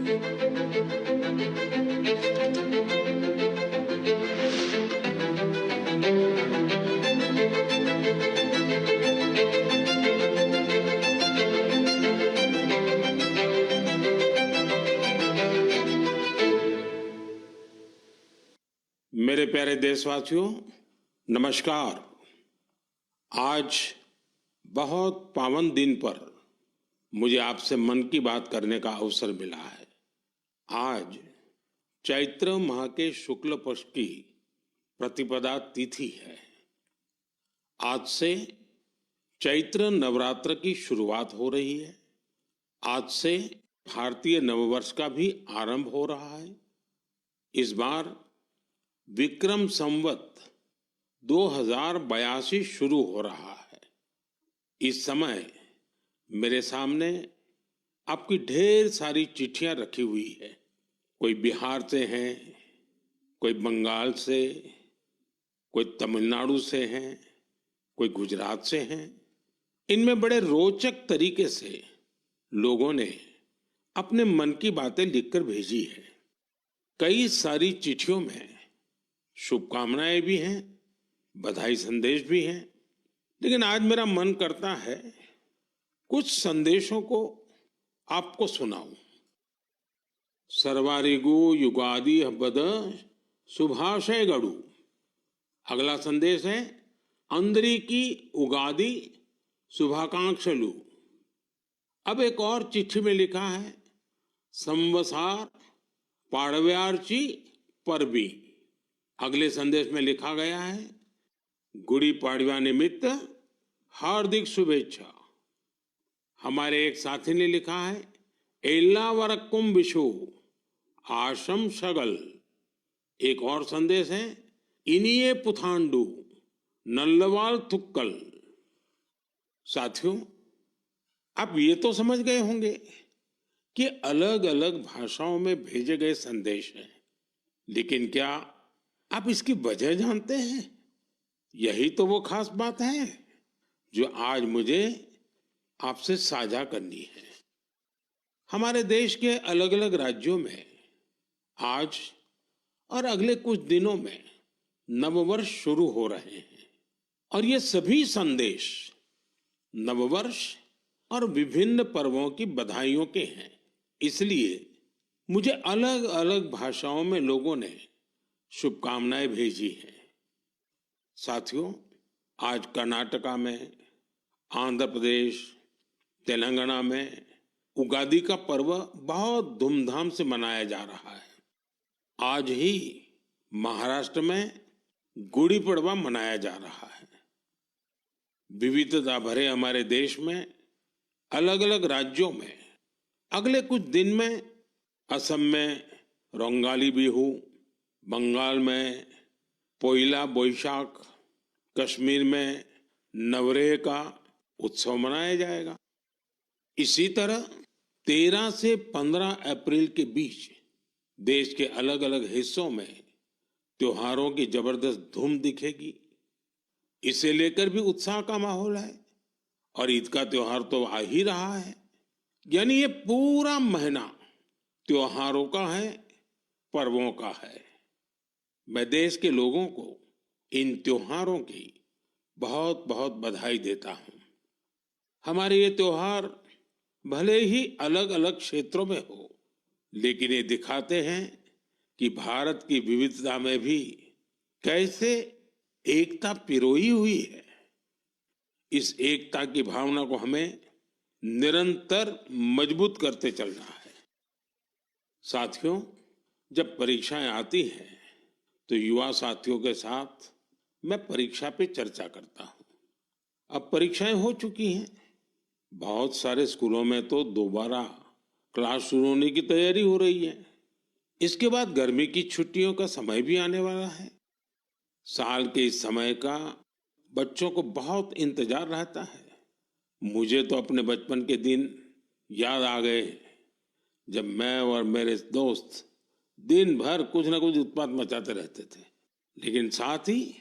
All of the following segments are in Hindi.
मेरे प्यारे देशवासियों, नमस्कार। आज बहुत पावन दिन पर मुझे आपसे मन की बात करने का अवसर मिला है। आज चैत्र माह के शुक्ल पक्ष की प्रतिपदा तिथि है। आज से चैत्र नवरात्र की शुरुआत हो रही है। आज से भारतीय नववर्ष का भी आरंभ हो रहा है। इस बार विक्रम संवत 2082 शुरू हो रहा है। इस समय मेरे सामने आपकी ढेर सारी चिट्ठियां रखी हुई है। कोई बिहार से हैं, कोई बंगाल से, कोई तमिलनाडु से हैं, कोई गुजरात से हैं। इनमें बड़े रोचक तरीके से लोगों ने अपने मन की बातें लिखकर भेजी है। कई सारी चिट्ठियों में शुभकामनाएं भी हैं, बधाई संदेश भी हैं, लेकिन आज मेरा मन करता है कुछ संदेशों को आपको सुनाऊं। सर्वारिगु युगादि हब्बद शुभाशय गड़ू। अगला संदेश है अंदरी की उगादि शुभाकांक्षलु। अब एक और चिट्ठी में लिखा है संवसार पाड़व्यार्ची परबी। अगले संदेश में लिखा गया है गुड़ी पाड़वा निमित्त हार्दिक शुभेच्छा। हमारे एक साथी ने लिखा है एल्ला वरक्कुम विशु आशम शगल। एक और संदेश है इनिये पुथांडु नल्लवाल थुक्कल। साथियों, आप ये तो समझ गए होंगे कि अलग अलग भाषाओं में भेजे गए संदेश हैं, लेकिन क्या आप इसकी वजह जानते हैं? यही तो वो खास बात है जो आज मुझे आपसे साझा करनी है। हमारे देश के अलग अलग राज्यों में आज और अगले कुछ दिनों में नववर्ष शुरू हो रहे हैं और ये सभी संदेश नववर्ष और विभिन्न पर्वों की बधाइयों के हैं। इसलिए मुझे अलग अलग भाषाओं में लोगों ने शुभकामनाएं भेजी हैं। साथियों, आज कर्नाटका में, आंध्र प्रदेश, तेलंगाना में उगादि का पर्व बहुत धूमधाम से मनाया जा रहा है। आज ही महाराष्ट्र में गुड़ी पड़वा मनाया जा रहा है। विविधता भरे हमारे देश में अलग अलग राज्यों में अगले कुछ दिन में असम में रोंगाली बिहू, बंगाल में पोइला बोईशाख, कश्मीर में नवरेह का उत्सव मनाया जाएगा। इसी तरह 13 से 15 अप्रैल के बीच देश के अलग अलग हिस्सों में त्योहारों की जबरदस्त धूम दिखेगी। इसे लेकर भी उत्साह का माहौल है और ईद का त्योहार तो आ ही रहा है। यानी ये पूरा महीना त्योहारों का है, पर्वों का है। मैं देश के लोगों को इन त्योहारों की बहुत बहुत बधाई देता हूं। हमारे ये त्योहार भले ही अलग अलग क्षेत्रों में हो, लेकिन ये दिखाते हैं कि भारत की विविधता में भी कैसे एकता पिरोई हुई है। इस एकता की भावना को हमें निरंतर मजबूत करते चलना है। साथियों, जब परीक्षाएं आती हैं तो युवा साथियों के साथ मैं परीक्षा पे चर्चा करता हूं। अब परीक्षाएं हो चुकी हैं। बहुत सारे स्कूलों में तो दोबारा क्लास शुरू होने की तैयारी हो रही है। इसके बाद गर्मी की छुट्टियों का समय भी आने वाला है। साल के इस समय का बच्चों को बहुत इंतजार रहता है। मुझे तो अपने बचपन के दिन याद आ गए जब मैं और मेरे दोस्त दिन भर कुछ ना कुछ उत्पात मचाते रहते थे, लेकिन साथ ही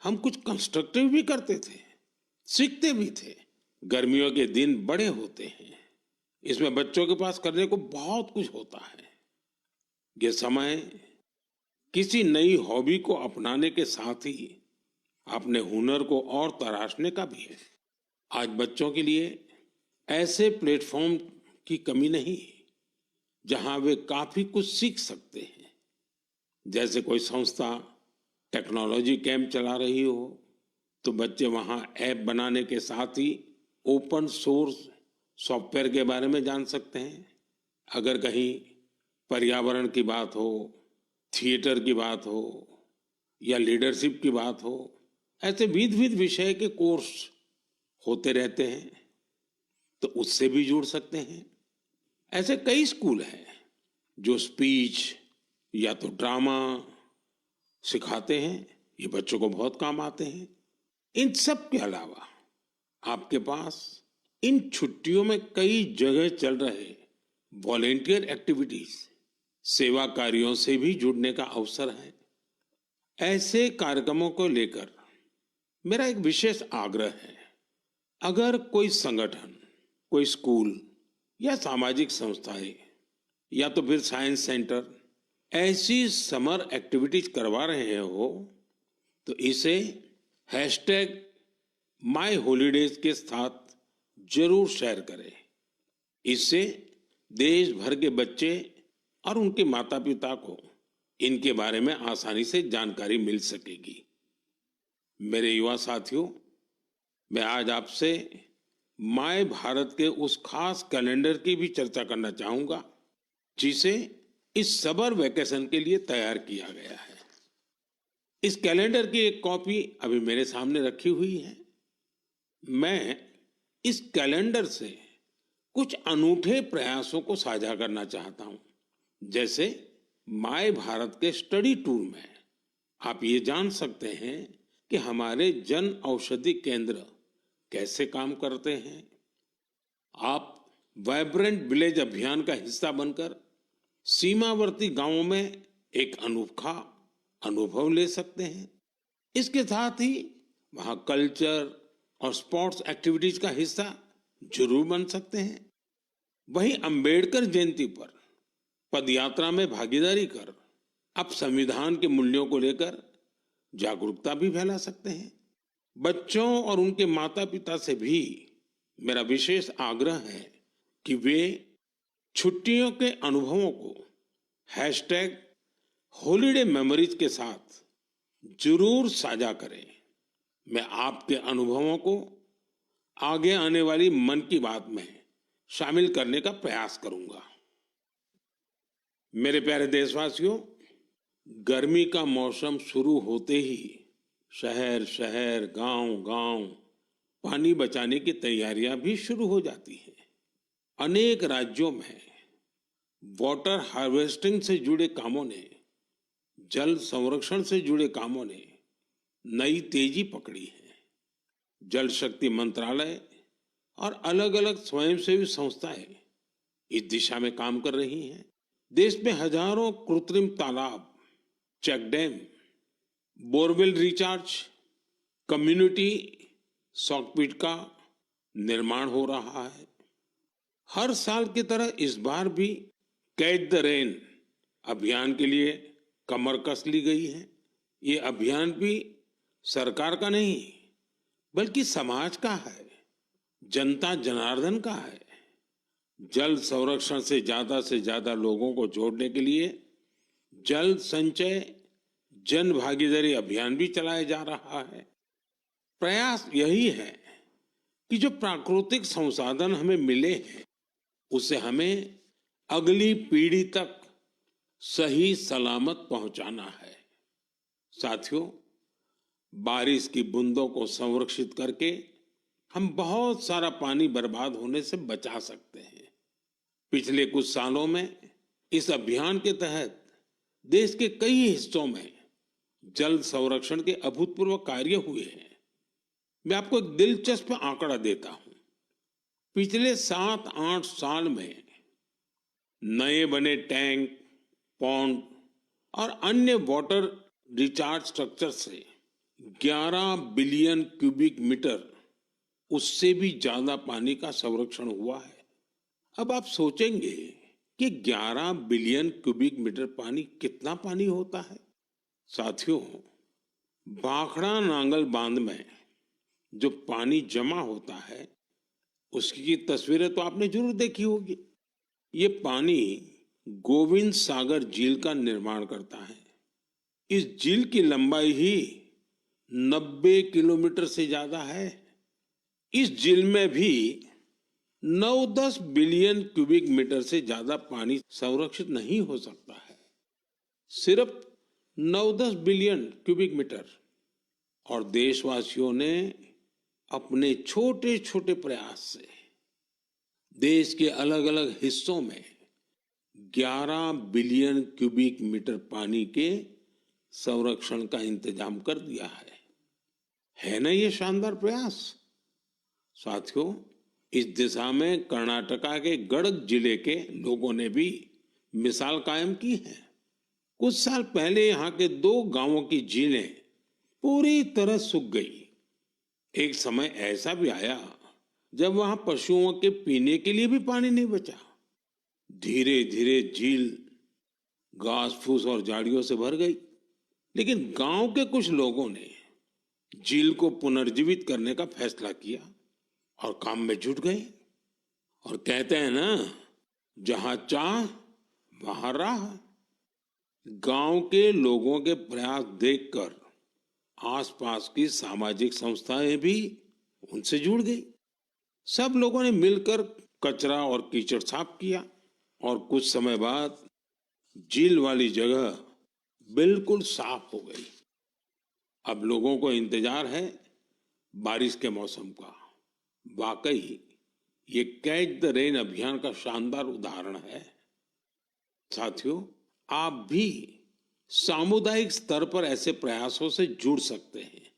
हम कुछ कंस्ट्रक्टिव भी करते थे, सीखते भी थे। गर्मियों के दिन बड़े होते हैं, इसमें बच्चों के पास करने को बहुत कुछ होता है। ये समय किसी नई हॉबी को अपनाने के साथ ही अपने हुनर को और तराशने का भी है। आज बच्चों के लिए ऐसे प्लेटफॉर्म की कमी नहीं जहां वे काफी कुछ सीख सकते हैं। जैसे कोई संस्था टेक्नोलॉजी कैंप चला रही हो तो बच्चे वहां ऐप बनाने के साथ ही ओपन सोर्स सॉफ्टवेयर के बारे में जान सकते हैं। अगर कहीं पर्यावरण की बात हो, थिएटर की बात हो या लीडरशिप की बात हो, ऐसे विविध विविध विषय के कोर्स होते रहते हैं, तो उससे भी जुड़ सकते हैं। ऐसे कई स्कूल हैं जो स्पीच या तो ड्रामा सिखाते हैं। ये बच्चों को बहुत काम आते हैं। इन सब के अलावा आपके पास इन छुट्टियों में कई जगह चल रहे वॉलेंटियर एक्टिविटीज, सेवा कार्यों से भी जुड़ने का अवसर है। ऐसे कार्यक्रमों को लेकर मेरा एक विशेष आग्रह है। अगर कोई संगठन, कोई स्कूल या सामाजिक संस्थाएं या तो फिर साइंस सेंटर ऐसी समर एक्टिविटीज करवा रहे हो तो इसे #मायहॉलिडेज के साथ जरूर शेयर करें। इससे देश भर के बच्चे और उनके माता पिता को इनके बारे में आसानी से जानकारी मिल सकेगी। मेरे युवा साथियों, मैं आज आपसे माय भारत के उस खास कैलेंडर की भी चर्चा करना चाहूंगा जिसे इस समर वेकेशन के लिए तैयार किया गया है। इस कैलेंडर की एक कॉपी अभी मेरे सामने रखी हुई है। मैं इस कैलेंडर से कुछ अनूठे प्रयासों को साझा करना चाहता हूं। जैसे माय भारत के स्टडी टूर में आप ये जान सकते हैं कि हमारे जन औषधि केंद्र कैसे काम करते हैं। आप वाइब्रेंट विलेज अभियान का हिस्सा बनकर सीमावर्ती गांवों में एक अनोखा अनुभव ले सकते हैं। इसके साथ ही वहां कल्चर और स्पोर्ट्स एक्टिविटीज का हिस्सा जरूर बन सकते हैं। वहीं अंबेडकर जयंती पर पदयात्रा में भागीदारी कर आप संविधान के मूल्यों को लेकर जागरूकता भी फैला सकते हैं। बच्चों और उनके माता पिता से भी मेरा विशेष आग्रह है कि वे छुट्टियों के अनुभवों को #हॉलिडे मेमोरीज के साथ जरूर साझा करें। मैं आपके अनुभवों को आगे आने वाली मन की बात में शामिल करने का प्रयास करूंगा। मेरे प्यारे देशवासियों, गर्मी का मौसम शुरू होते ही शहर शहर, गांव गांव पानी बचाने की तैयारियां भी शुरू हो जाती हैं। अनेक राज्यों में वाटर हार्वेस्टिंग से जुड़े कामों ने, जल संरक्षण से जुड़े कामों ने नई तेजी पकड़ी है। जल शक्ति मंत्रालय और अलग अलग स्वयंसेवी संस्थाएं इस दिशा में काम कर रही हैं। देश में हजारों कृत्रिम तालाब, check dam, borewell recharge, community soak pit का निर्माण हो रहा है। हर साल की तरह इस बार भी कैच द रेन अभियान के लिए कमर कस ली गई है। ये अभियान भी सरकार का नहीं बल्कि समाज का है, जनता जनार्दन का है। जल संरक्षण से ज्यादा लोगों को जोड़ने के लिए जल संचय जन भागीदारी अभियान भी चलाया जा रहा है। प्रयास यही है कि जो प्राकृतिक संसाधन हमें मिले हैं उसे हमें अगली पीढ़ी तक सही सलामत पहुंचाना है। साथियों, बारिश की बूंदों को संरक्षित करके हम बहुत सारा पानी बर्बाद होने से बचा सकते हैं। पिछले कुछ सालों में इस अभियान के तहत देश के कई हिस्सों में जल संरक्षण के अभूतपूर्व कार्य हुए हैं। मैं आपको एक दिलचस्प आंकड़ा देता हूं। पिछले 7-8 साल में नए बने टैंक, पॉन्ड और अन्य वाटर रिचार्ज स्ट्रक्चर से 11 बिलियन क्यूबिक मीटर, उससे भी ज्यादा पानी का संरक्षण हुआ है। अब आप सोचेंगे कि 11 बिलियन क्यूबिक मीटर पानी कितना पानी होता है। साथियों, भाखड़ा नांगल बांध में जो पानी जमा होता है उसकी तस्वीरें तो आपने जरूर देखी होगी। ये पानी गोविंद सागर झील का निर्माण करता है। इस झील की लंबाई ही 90 किलोमीटर से ज्यादा है। इस झील में भी 9-10 बिलियन क्यूबिक मीटर से ज्यादा पानी संरक्षित नहीं हो सकता है। सिर्फ 9-10 बिलियन क्यूबिक मीटर। और देशवासियों ने अपने छोटे छोटे प्रयास से देश के अलग अलग हिस्सों में 11 बिलियन क्यूबिक मीटर पानी के संरक्षण का इंतजाम कर दिया है ना ये शानदार प्रयास। साथियों, इस दिशा में कर्नाटका के गडक जिले के लोगों ने भी मिसाल कायम की है। कुछ साल पहले यहाँ के 2 गांवों की झीलें पूरी तरह सूख गई। एक समय ऐसा भी आया जब वहां पशुओं के पीने के लिए भी पानी नहीं बचा। धीरे धीरे झील घास फूस और झाड़ियों से भर गई। लेकिन गांव के कुछ लोगों ने झील को पुनर्जीवित करने का फैसला किया और काम में जुट गए। और कहते हैं ना, जहां चाह वहां राह। गांव के लोगों के प्रयास देखकर आसपास की सामाजिक संस्थाएं भी उनसे जुड़ गई। सब लोगों ने मिलकर कचरा और कीचड़ साफ किया और कुछ समय बाद झील वाली जगह बिल्कुल साफ हो गई। अब लोगों को इंतजार है बारिश के मौसम का। वाकई ये कैच द रेन अभियान का शानदार उदाहरण है। साथियों, आप भी सामुदायिक स्तर पर ऐसे प्रयासों से जुड़ सकते हैं।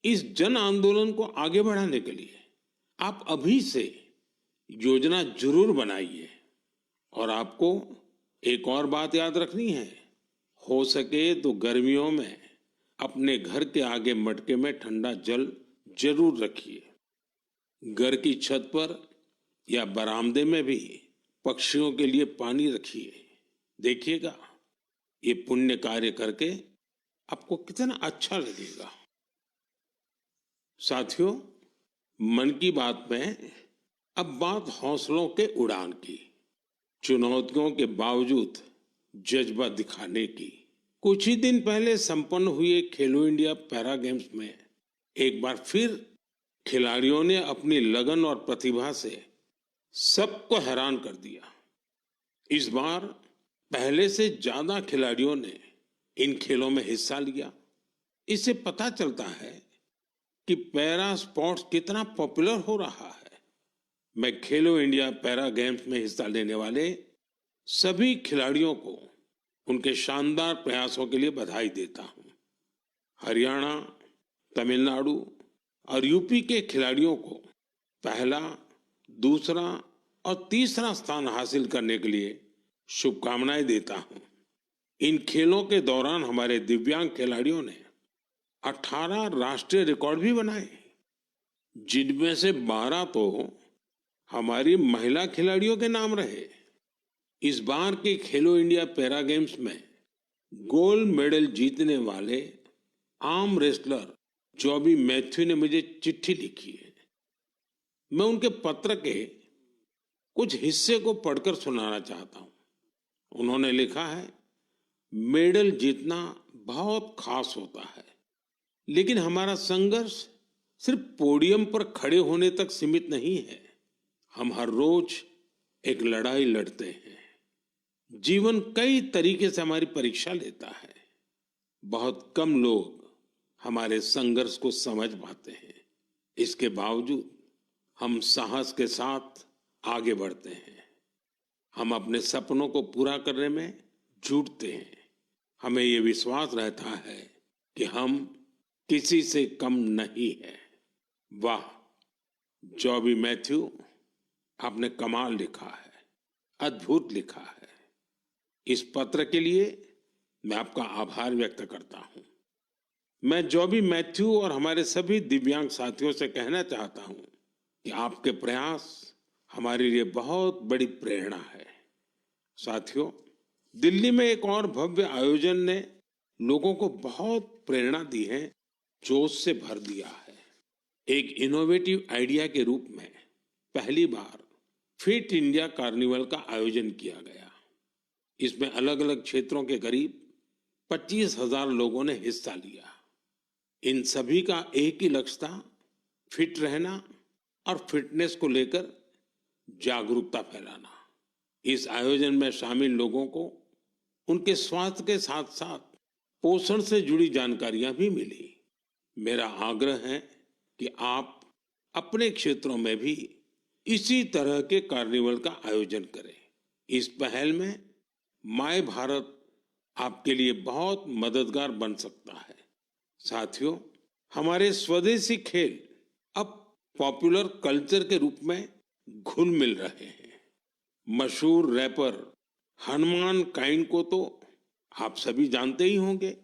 इस जन आंदोलन को आगे बढ़ाने के लिए आप अभी से योजना जरूर बनाइए। और आपको एक और बात याद रखनी है, हो सके तो गर्मियों में अपने घर के आगे मटके में ठंडा जल जरूर रखिए। घर की छत पर या बरामदे में भी पक्षियों के लिए पानी रखिए। देखिएगा, ये पुण्य कार्य करके आपको कितना अच्छा लगेगा। साथियों, मन की बात में अब बात हौसलों के उड़ान की, चुनौतियों के बावजूद जज्बा दिखाने की। कुछ ही दिन पहले संपन्न हुए खेलो इंडिया पैरा गेम्स में एक बार फिर खिलाड़ियों ने अपनी लगन और प्रतिभा से सबको हैरान कर दिया। इस बार पहले से ज्यादा खिलाड़ियों ने इन खेलों में हिस्सा लिया। इससे पता चलता है कि पैरा स्पोर्ट्स कितना पॉपुलर हो रहा है। मैं खेलो इंडिया पैरा गेम्स में हिस्सा लेने वाले सभी खिलाड़ियों को उनके शानदार प्रयासों के लिए बधाई देता हूं। हरियाणा, तमिलनाडु और यूपी के खिलाड़ियों को पहला, दूसरा और तीसरा स्थान हासिल करने के लिए शुभकामनाएं देता हूं। इन खेलों के दौरान हमारे दिव्यांग खिलाड़ियों ने 18 राष्ट्रीय रिकॉर्ड भी बनाए, जिनमें से 12 तो हमारी महिला खिलाड़ियों के नाम रहे। इस बार के खेलो इंडिया पैरा गेम्स में गोल्ड मेडल जीतने वाले आर्म रेसलर जॉबी मैथ्यू ने मुझे चिट्ठी लिखी है। मैं उनके पत्र के कुछ हिस्से को पढ़कर सुनाना चाहता हूं। उन्होंने लिखा है, मेडल जीतना बहुत खास होता है, लेकिन हमारा संघर्ष सिर्फ पोडियम पर खड़े होने तक सीमित नहीं है। हम हर रोज एक लड़ाई लड़ते हैं। जीवन कई तरीके से हमारी परीक्षा लेता है। बहुत कम लोग हमारे संघर्ष को समझ पाते हैं। इसके बावजूद हम साहस के साथ आगे बढ़ते हैं। हम अपने सपनों को पूरा करने में जुटते हैं। हमें ये विश्वास रहता है कि हम किसी से कम नहीं हैं। वाह जॉबी मैथ्यू, आपने कमाल लिखा है, अद्भुत लिखा है। इस पत्र के लिए मैं आपका आभार व्यक्त करता हूं। मैं जॉबी मैथ्यू और हमारे सभी दिव्यांग साथियों से कहना चाहता हूं कि आपके प्रयास हमारे लिए बहुत बड़ी प्रेरणा है। साथियों, दिल्ली में एक और भव्य आयोजन ने लोगों को बहुत प्रेरणा दी है, जोश से भर दिया है। एक इनोवेटिव आइडिया के रूप में पहली बार फिट इंडिया कार्निवल का आयोजन किया गया। इसमें अलग अलग क्षेत्रों के करीब 25,000 लोगों ने हिस्सा लिया। इन सभी का एक ही लक्ष्य था, फिट रहना और फिटनेस को लेकर जागरूकता फैलाना। इस आयोजन में शामिल लोगों को उनके स्वास्थ्य के साथ साथ पोषण से जुड़ी जानकारियां भी मिली। मेरा आग्रह है कि आप अपने क्षेत्रों में भी इसी तरह के कार्निवल का आयोजन करें। इस पहल में माय भारत आपके लिए बहुत मददगार बन सकता है। साथियों, हमारे स्वदेशी खेल अब पॉपुलर कल्चर के रूप में घुल मिल रहे हैं। मशहूर रैपर हनुमान काइंड को तो आप सभी जानते ही होंगे।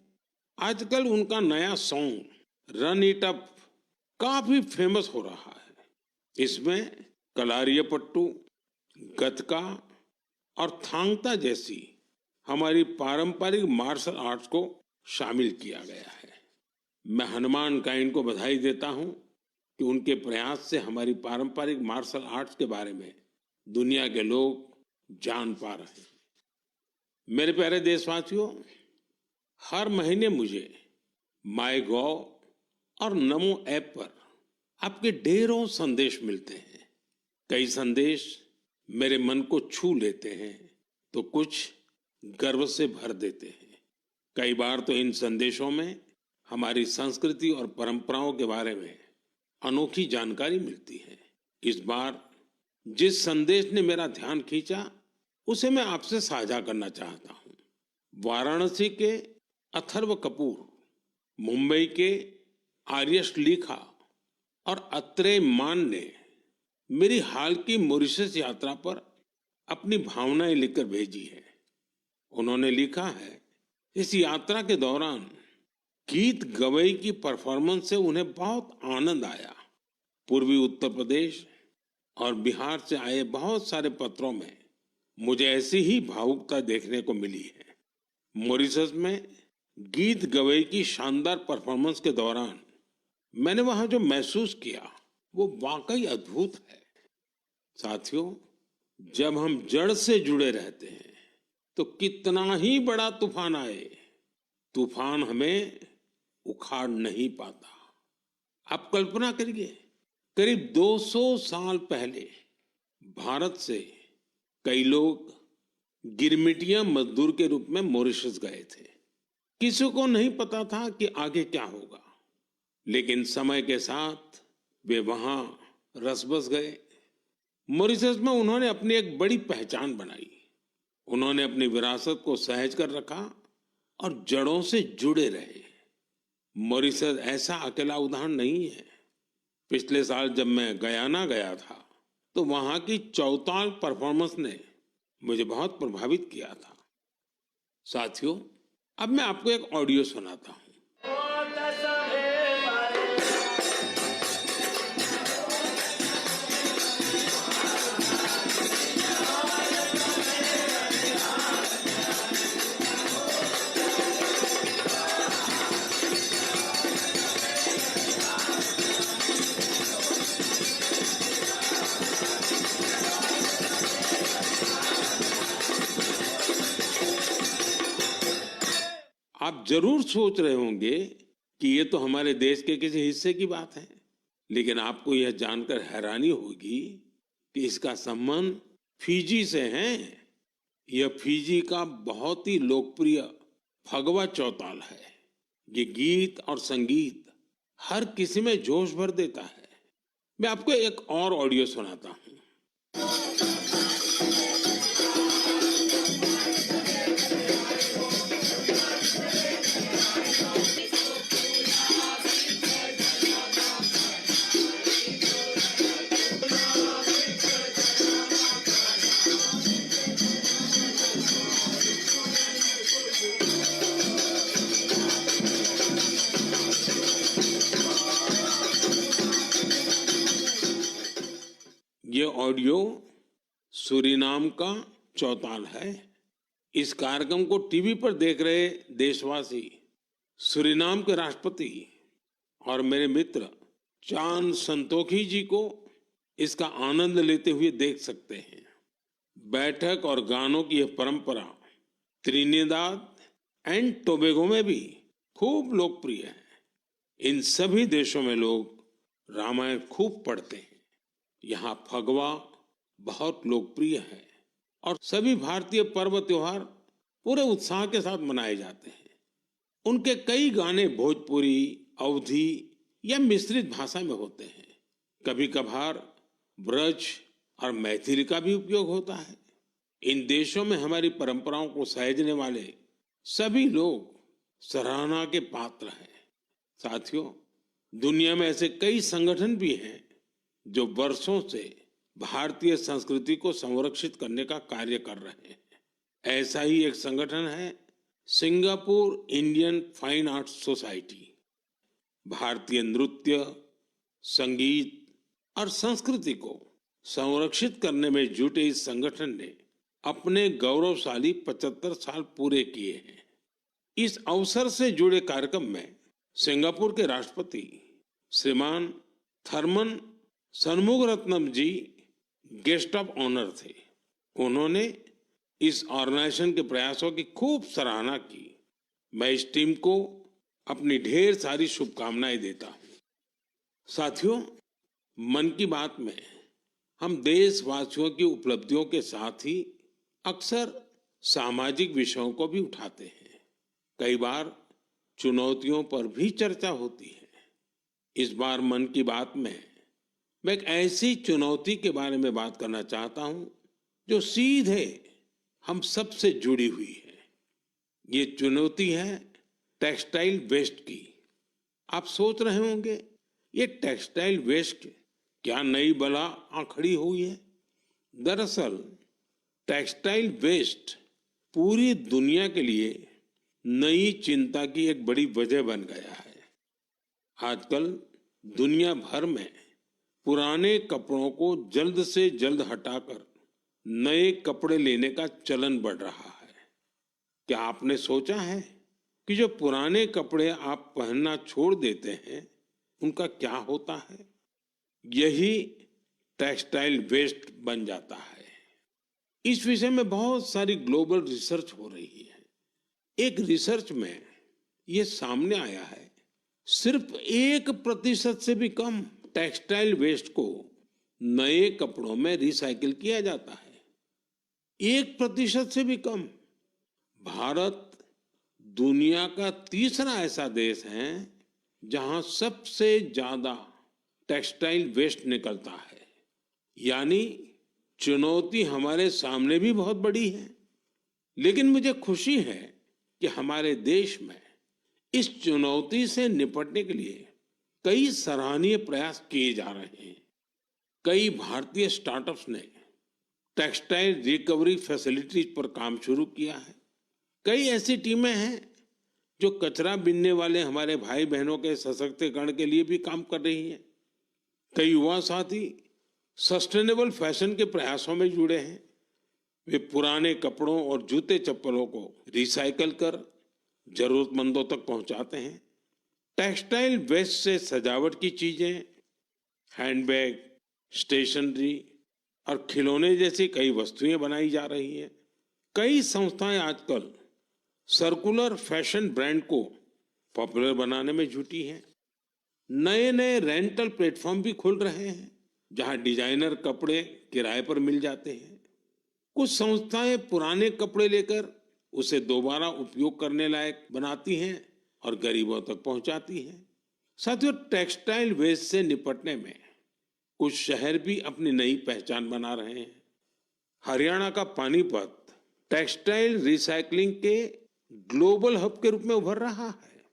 आजकल उनका नया सॉन्ग रन इट अप काफी फेमस हो रहा है। इसमें कलारियापट्टू, गतका और थांगता जैसी हमारी पारंपरिक मार्शल आर्ट्स को शामिल किया गया है। मैं हनुमान काइंड को बधाई देता हूं कि उनके प्रयास से हमारी पारंपरिक मार्शल आर्ट्स के बारे में दुनिया के लोग जान पा रहे हैं। मेरे प्यारे देशवासियों, हर महीने मुझे माय गॉव और नमो ऐप पर आपके ढेरों संदेश मिलते हैं। कई संदेश मेरे मन को छू लेते हैं तो कुछ गर्व से भर देते हैं। कई बार तो इन संदेशों में हमारी संस्कृति और परंपराओं के बारे में अनोखी जानकारी मिलती है। इस बार जिस संदेश ने मेरा ध्यान खींचा उसे मैं आपसे साझा करना चाहता हूं। वाराणसी के अथर्व कपूर, मुंबई के आर्यश लिखा और अत्रेय मान ने मेरी हाल की मॉरिशस यात्रा पर अपनी भावनाएं लिखकर भेजी है। उन्होंने लिखा है, इस यात्रा के दौरान गीत गवई की परफॉर्मेंस से उन्हें बहुत आनंद आया। पूर्वी उत्तर प्रदेश और बिहार से आए बहुत सारे पत्रों में मुझे ऐसी ही भावुकता देखने को मिली है। मॉरिशस में गीत गवई की शानदार परफॉर्मेंस के दौरान मैंने वहां जो महसूस किया वो वाकई अद्भुत है। साथियों, जब हम जड़ से जुड़े रहते हैं तो कितना ही बड़ा तूफान आए, तूफान हमें उखाड़ नहीं पाता। आप कल्पना करिए, करीब 200 साल पहले भारत से कई लोग गिरमिटिया मजदूर के रूप में मॉरिशस गए थे। किसी को नहीं पता था कि आगे क्या होगा, लेकिन समय के साथ वे वहां रस बस गए। मॉरिशस में उन्होंने अपनी एक बड़ी पहचान बनाई। उन्होंने अपनी विरासत को सहेज कर रखा और जड़ों से जुड़े रहे। मॉरिशस ऐसा अकेला उदाहरण नहीं है। पिछले साल जब मैं गयाना गया था तो वहां की चौताल परफॉर्मेंस ने मुझे बहुत प्रभावित किया था। साथियों, अब मैं आपको एक ऑडियो सुनाता हूं। आप जरूर सोच रहे होंगे कि ये तो हमारे देश के किसी हिस्से की बात है, लेकिन आपको यह जानकर हैरानी होगी कि इसका संबंध फिजी से है। यह फिजी का बहुत ही लोकप्रिय फगवा चौताल है। ये गीत और संगीत हर किसी में जोश भर देता है। मैं आपको एक और ऑडियो सुनाता हूं। ये ऑडियो सूरीनाम का चौताल है। इस कार्यक्रम को टीवी पर देख रहे देशवासी सूरीनाम के राष्ट्रपति और मेरे मित्र चान संतोखी जी को इसका आनंद लेते हुए देख सकते हैं। बैठक और गानों की यह परंपरा त्रिनिदाद एंड टोबैगो में भी खूब लोकप्रिय है। इन सभी देशों में लोग रामायण खूब पढ़ते हैं। यहाँ फगवा बहुत लोकप्रिय है और सभी भारतीय पर्व त्योहार पूरे उत्साह के साथ मनाए जाते हैं। उनके कई गाने भोजपुरी, अवधी या मिश्रित भाषा में होते हैं। कभी कभार ब्रज और मैथिली का भी उपयोग होता है। इन देशों में हमारी परंपराओं को सहेजने वाले सभी लोग सराहना के पात्र हैं। साथियों, दुनिया में ऐसे कई संगठन भी हैं जो वर्षों से भारतीय संस्कृति को संरक्षित करने का कार्य कर रहे हैं। ऐसा ही एक संगठन है Singapore Indian fine arts society. भारतीय नृत्य, संगीत और संस्कृति को संरक्षित करने में जुटे इस संगठन ने अपने गौरवशाली 75 साल पूरे किए हैं। इस अवसर से जुड़े कार्यक्रम में सिंगापुर के राष्ट्रपति श्रीमान Tharman Shanmugaratnam ji guest of honour थे। उन्होंने इस ऑर्गेनाइजेशन के प्रयासों की खूब सराहना की। मैं इस टीम को अपनी ढेर सारी शुभकामनाएं देता हूं। साथियों, मन की बात में हम देशवासियों की उपलब्धियों के साथ ही अक्सर सामाजिक विषयों को भी उठाते हैं। कई बार चुनौतियों पर भी चर्चा होती है। इस बार मन की बात में मैं एक ऐसी चुनौती के बारे में बात करना चाहता हूं जो सीधे हम सबसे जुड़ी हुई है। ये चुनौती है टेक्सटाइल वेस्ट की। आप सोच रहे होंगे, ये टेक्सटाइल वेस्ट क्या नई बला आ खड़ी हुई है? दरअसल टेक्सटाइल वेस्ट पूरी दुनिया के लिए नई चिंता की एक बड़ी वजह बन गया है। आजकल दुनिया भर में पुराने कपड़ों को जल्द से जल्द हटाकर नए कपड़े लेने का चलन बढ़ रहा है। क्या आपने सोचा है कि जो पुराने कपड़े आप पहनना छोड़ देते हैं, उनका क्या होता है? यही टेक्सटाइल वेस्ट बन जाता है। इस विषय में बहुत सारी ग्लोबल रिसर्च हो रही है। एक रिसर्च में ये सामने आया है, सिर्फ 1% से भी कम टेक्सटाइल वेस्ट को नए कपड़ों में रिसाइकिल किया जाता है। 1% से भी कम। भारत दुनिया का तीसरा ऐसा देश है जहां सबसे ज्यादा टेक्सटाइल वेस्ट निकलता है। यानी चुनौती हमारे सामने भी बहुत बड़ी है। लेकिन मुझे खुशी है कि हमारे देश में इस चुनौती से निपटने के लिए कई सराहनीय प्रयास किए जा रहे हैं। कई भारतीय स्टार्टअप्स ने टेक्सटाइल रिकवरी फैसिलिटीज पर काम शुरू किया है। कई ऐसी टीमें हैं जो कचरा बीनने वाले हमारे भाई बहनों के सशक्तिकरण के लिए भी काम कर रही हैं। कई युवा साथी सस्टेनेबल फैशन के प्रयासों में जुड़े हैं। वे पुराने कपड़ों और जूते चप्पलों को रिसाइकल कर जरूरतमंदों तक पहुंचाते हैं। टेक्सटाइल वेस्ट से सजावट की चीजें, हैंडबैग, स्टेशनरी और खिलौने जैसी कई वस्तुएं बनाई जा रही हैं। कई संस्थाएं आजकल सर्कुलर फैशन ब्रांड को पॉपुलर बनाने में जुटी हैं। नए नए रेंटल प्लेटफॉर्म भी खुल रहे हैं जहां डिजाइनर कपड़े किराए पर मिल जाते हैं। कुछ संस्थाएं पुराने कपड़े लेकर उसे दोबारा उपयोग करने लायक बनाती हैं और गरीबों तक पहुंचाती हैं। साथियों, टेक्सटाइल वेस्ट से निपटने में कुछ शहर भी अपनी नई पहचान बना रहे हैं। हरियाणा का पानीपत टेक्सटाइल रिसाइकलिंग के ग्लोबल हब के रूप में उभर रहा है।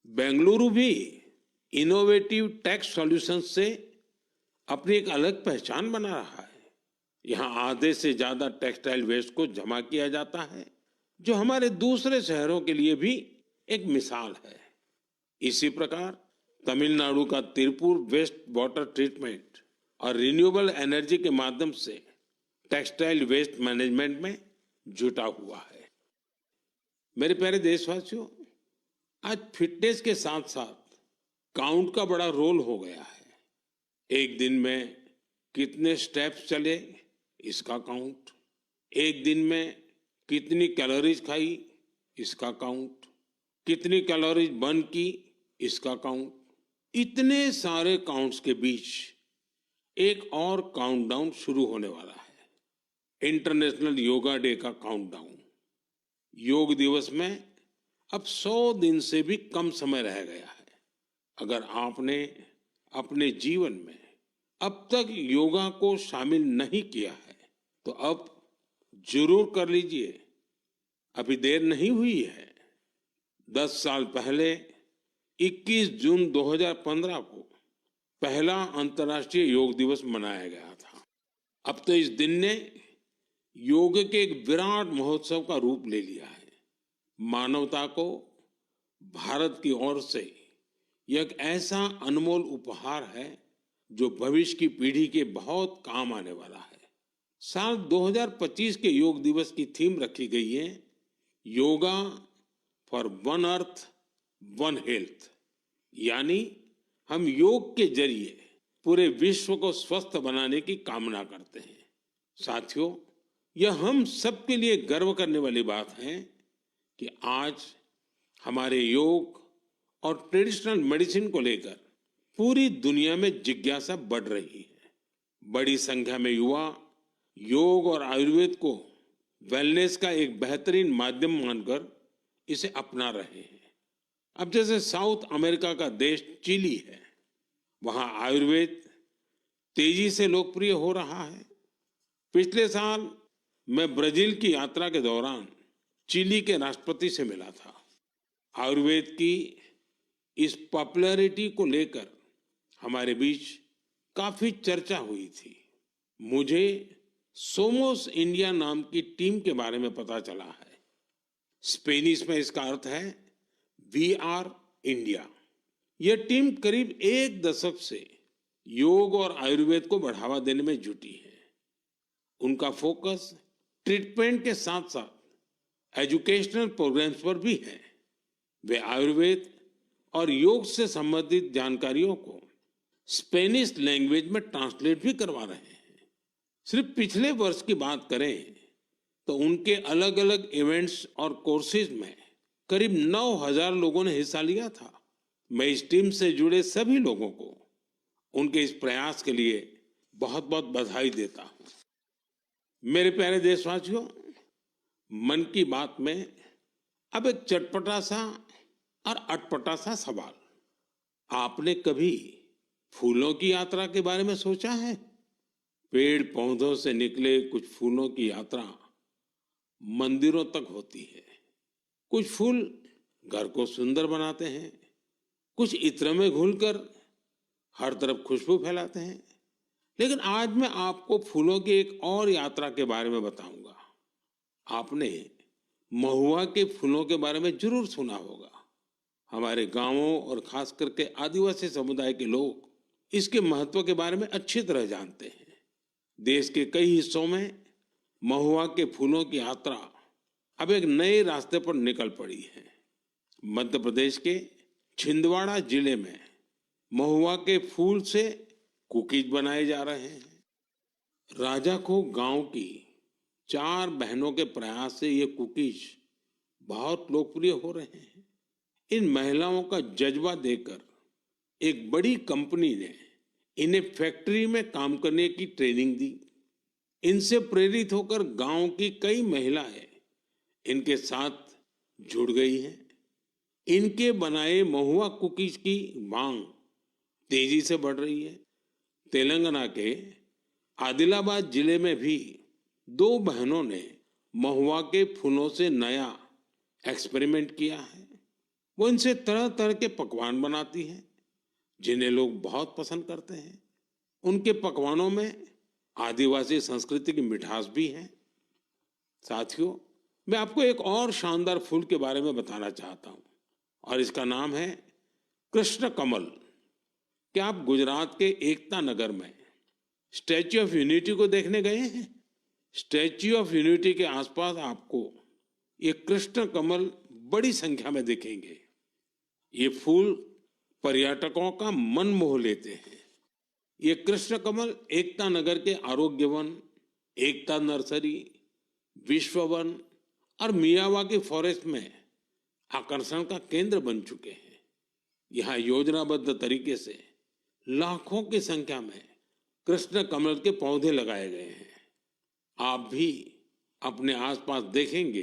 बेंगलुरु भी इनोवेटिव टेक्स सॉल्यूशंस से अपनी एक अलग पहचान बना रहा है। यहाँ आधे से ज्यादा टेक्सटाइल वेस्ट को जमा किया जाता है, जो हमारे दूसरे शहरों के लिए भी एक मिसाल है। इसी प्रकार तमिलनाडु का तिरुपुर वेस्ट वाटर ट्रीटमेंट और रिन्यूएबल एनर्जी के माध्यम से टेक्सटाइल वेस्ट मैनेजमेंट में जुटा हुआ है। मेरे प्यारे देशवासियों, आज फिटनेस के साथ साथ काउंट का बड़ा रोल हो गया है। एक दिन में कितने स्टेप्स चले इसका काउंट, एक दिन में कितनी कैलोरीज खाई इसका काउंट, कितनी कैलोरीज बर्न की इसका काउंट। इतने सारे काउंट्स के बीच एक और काउंटडाउन शुरू होने वाला है, इंटरनेशनल योगा डे का काउंटडाउन। योग दिवस में अब 100 दिन से भी कम समय रह गया है। अगर आपने अपने जीवन में अब तक योगा को शामिल नहीं किया है तो अब जरूर कर लीजिए, अभी देर नहीं हुई है। 10 साल पहले 21 जून 2015 को पहला अंतर्राष्ट्रीय योग दिवस मनाया गया था। अब तो इस दिन ने योग के एक विराट महोत्सव का रूप ले लिया है। मानवता को भारत की ओर से यह एक ऐसा अनमोल उपहार है जो भविष्य की पीढ़ी के बहुत काम आने वाला है। साल 2025 के योग दिवस की थीम रखी गई है, yoga for one earth one health, यानी हम योग के जरिए पूरे विश्व को स्वस्थ बनाने की कामना करते हैं। साथियों, यह हम सबके लिए गर्व करने वाली बात है कि आज हमारे योग और ट्रेडिशनल मेडिसिन को लेकर पूरी दुनिया में जिज्ञासा बढ़ रही है। बड़ी संख्या में युवा योग और आयुर्वेद को वेलनेस का एक बेहतरीन माध्यम मानकर इसे अपना रहे हैं। अब जैसे साउथ अमेरिका का देश चिली है, वहां आयुर्वेद तेजी से लोकप्रिय हो रहा है। पिछले साल मैं ब्राजील की यात्रा के दौरान चिली के राष्ट्रपति से मिला था। आयुर्वेद की इस पॉपुलैरिटी को लेकर हमारे बीच काफी चर्चा हुई थी। मुझे सोमोस इंडिया नाम की टीम के बारे में पता चला है। स्पेनिश में इसका अर्थ है वी आर इंडिया। यह टीम करीब 1 दशक से योग और आयुर्वेद को बढ़ावा देने में जुटी है। उनका फोकस ट्रीटमेंट के साथ साथ एजुकेशनल प्रोग्राम्स पर भी है। वे आयुर्वेद और योग से संबंधित जानकारियों को स्पेनिश लैंग्वेज में ट्रांसलेट भी करवा रहे हैं। सिर्फ पिछले वर्ष की बात करें तो उनके अलग अलग इवेंट्स और कोर्सेज में करीब 9,000 लोगों ने हिस्सा लिया था। मैं इस टीम से जुड़े सभी लोगों को उनके इस प्रयास के लिए बहुत बहुत बधाई देता हूं। मेरे प्यारे देशवासियों, मन की बात में अब एक चटपटा सा और अटपटा सा सवाल। आपने कभी फूलों की यात्रा के बारे में सोचा है? पेड़ पौधों से निकले कुछ फूलों की यात्रा मंदिरों तक होती है। कुछ फूल घर को सुंदर बनाते हैं, कुछ इत्र में घुलकर हर तरफ खुशबू फैलाते हैं। लेकिन आज मैं आपको फूलों की एक और यात्रा के बारे में बताऊंगा। आपने महुआ के फूलों के बारे में जरूर सुना होगा। हमारे गांवों और खास करके आदिवासी समुदाय के लोग इसके महत्व के बारे में अच्छी तरह जानते हैं। देश के कई हिस्सों में महुआ के फूलों की यात्रा अब एक नए रास्ते पर निकल पड़ी है। मध्य प्रदेश के छिंदवाड़ा जिले में महुआ के फूल से कुकीज बनाए जा रहे हैं। राजाखो गांव की 4 बहनों के प्रयास से ये कुकीज बहुत लोकप्रिय हो रहे हैं। इन महिलाओं का जज्बा देखकर एक बड़ी कंपनी ने इन्हें फैक्ट्री में काम करने की ट्रेनिंग दी। इनसे प्रेरित होकर गांव की कई महिलाएं इनके साथ जुड़ गई हैं। इनके बनाए महुआ कुकीज की मांग तेजी से बढ़ रही है। तेलंगाना के आदिलाबाद जिले में भी 2 बहनों ने महुआ के फूलों से नया एक्सपेरिमेंट किया है। वो इनसे तरह तरह के पकवान बनाती हैं जिन्हें लोग बहुत पसंद करते हैं। उनके पकवानों में आदिवासी संस्कृति की मिठास भी है। साथियों, मैं आपको एक और शानदार फूल के बारे में बताना चाहता हूं और इसका नाम है कृष्ण कमल। क्या आप गुजरात के एकता नगर में स्टैच्यू ऑफ यूनिटी को देखने गए हैं? स्टैच्यू ऑफ यूनिटी के आसपास आपको ये कृष्ण कमल बड़ी संख्या में दिखेंगे। ये फूल पर्यटकों का मन मोह लेते हैं। ये कृष्ण कमल एकता नगर के आरोग्य वन, एकता नर्सरी, विश्व वन और मियावाकी फॉरेस्ट में आकर्षण का केंद्र बन चुके हैं। यहाँ योजनाबद्ध तरीके से लाखों की संख्या में कृष्ण कमल के पौधे लगाए गए हैं। आप भी अपने आसपास देखेंगे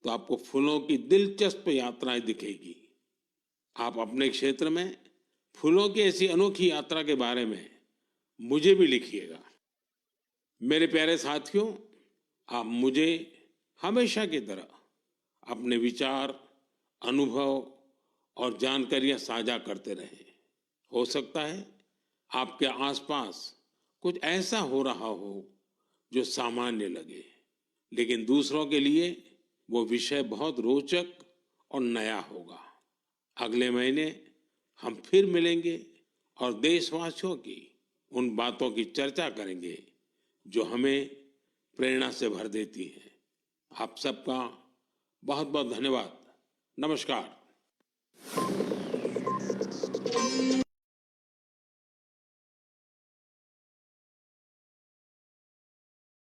तो आपको फूलों की दिलचस्प यात्राएं दिखेगी। आप अपने क्षेत्र में फूलों की ऐसी अनोखी यात्रा के बारे में मुझे भी लिखिएगा। मेरे प्यारे साथियों, आप मुझे हमेशा की तरह अपने विचार, अनुभव और जानकारियां साझा करते रहें। हो सकता है आपके आसपास कुछ ऐसा हो रहा हो जो सामान्य लगे, लेकिन दूसरों के लिए वो विषय बहुत रोचक और नया होगा। अगले महीने हम फिर मिलेंगे और देशवासियों की उन बातों की चर्चा करेंगे जो हमें प्रेरणा से भर देती हैं। आप सबका बहुत बहुत धन्यवाद। नमस्कार।